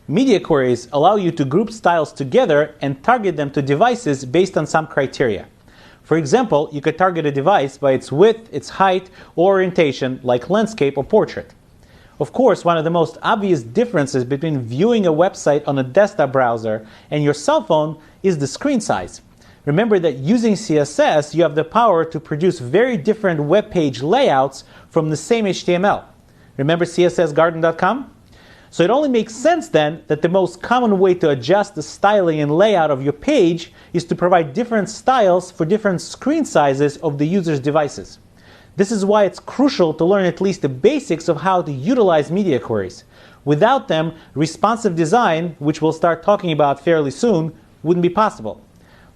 Media queries allow you to group styles together and target them to devices based on some criteria. For example, you could target a device by its width, its height, or orientation, like landscape or portrait. Of course, one of the most obvious differences between viewing a website on a desktop browser and your cell phone is the screen size. Remember that using CSS, you have the power to produce very different web page layouts from the same HTML. Remember cssgarden.com? So it only makes sense then that the most common way to adjust the styling and layout of your page is to provide different styles for different screen sizes of the user's devices. This is why it's crucial to learn at least the basics of how to utilize media queries. Without them, responsive design, which we'll start talking about fairly soon, wouldn't be possible.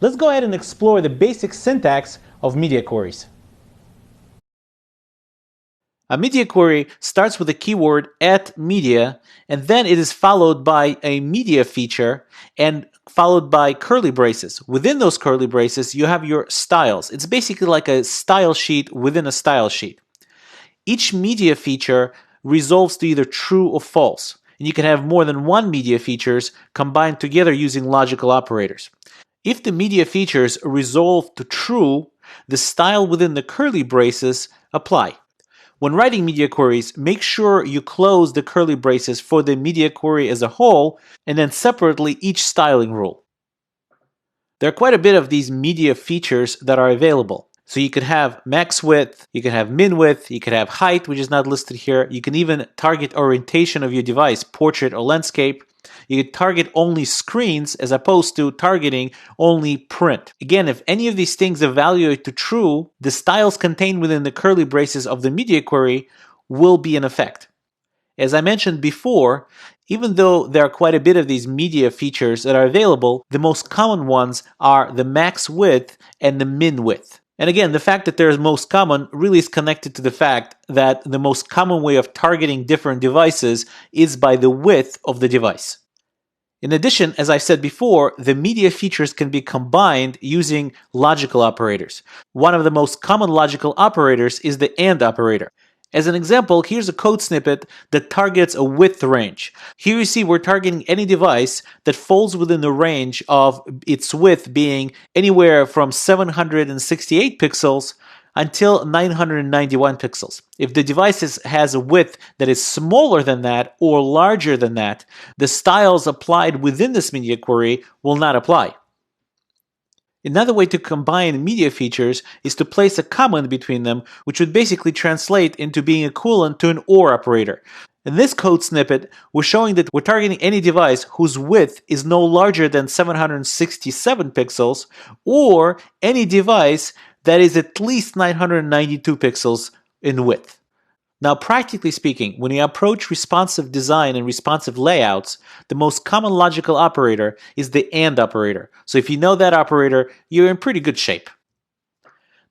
Let's go ahead and explore the basic syntax of media queries. A media query starts with the keyword @media, and then it is followed by a media feature and followed by curly braces. Within those curly braces, you have your styles. It's basically like a style sheet within a style sheet. Each media feature resolves to either true or false, and you can have more than one media features combined together using logical operators. If the media features resolve to true, the style within the curly braces apply. When writing media queries, make sure you close the curly braces for the media query as a whole, and then separately each styling rule. There are quite a bit of these media features that are available. So you could have max width, you can have min width, you could have height, which is not listed here. You can even target orientation of your device, portrait or landscape. You could target only screens as opposed to targeting only print. Again, if any of these things evaluate to true, the styles contained within the curly braces of the media query will be in effect. As I mentioned before, even though there are quite a bit of these media features that are available, the most common ones are the max width and the min width. And again, the fact that they're most common really is connected to the fact that the most common way of targeting different devices is by the width of the device. In addition, as I said before, the media features can be combined using logical operators. One of the most common logical operators is the AND operator. As an example, here's a code snippet that targets a width range. Here you see we're targeting any device that falls within the range of its width being anywhere from 768 pixels until 991 pixels. If the device has a width that is smaller than that or larger than that, the styles applied within this media query will not apply. Another way to combine media features is to place a comma between them, which would basically translate into being equivalent to an OR operator. In this code snippet, we're showing that we're targeting any device whose width is no larger than 767 pixels, or any device that is at least 992 pixels in width. Now, practically speaking, when you approach responsive design and responsive layouts, the most common logical operator is the AND operator. So if you know that operator, you're in pretty good shape.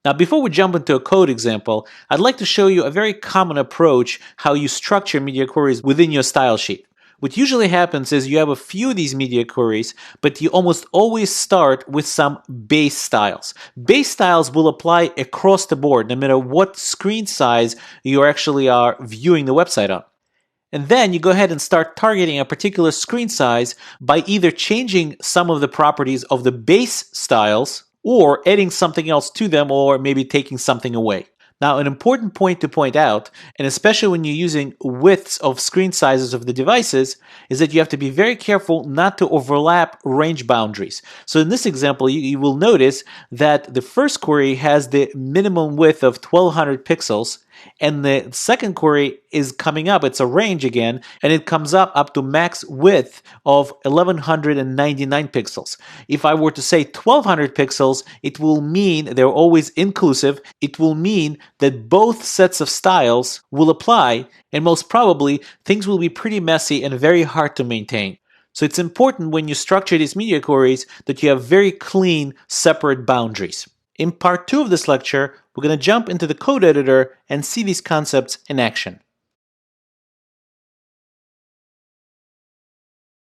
Now, before we jump into a code example, I'd like to show you a very common approach how you structure media queries within your style sheet. What usually happens is you have a few of these media queries, but you almost always start with some base styles. Base styles will apply across the board, no matter what screen size you actually are viewing the website on. And then you go ahead and start targeting a particular screen size by either changing some of the properties of the base styles or adding something else to them, or maybe taking something away. Now, an important point to point out, and especially when you're using widths of screen sizes of the devices, is that you have to be very careful not to overlap range boundaries. So in this example, you will notice that the first query has the minimum width of 1200 pixels, and the second query is coming up, it's a range again, and it comes up to max width of 1199 pixels. If I were to say 1200 pixels, it will mean they're always inclusive. It will mean that both sets of styles will apply, and most probably things will be pretty messy and very hard to maintain. So it's important when you structure these media queries that you have very clean, separate boundaries. In part 2 of this lecture, we're going to jump into the code editor and see these concepts in action.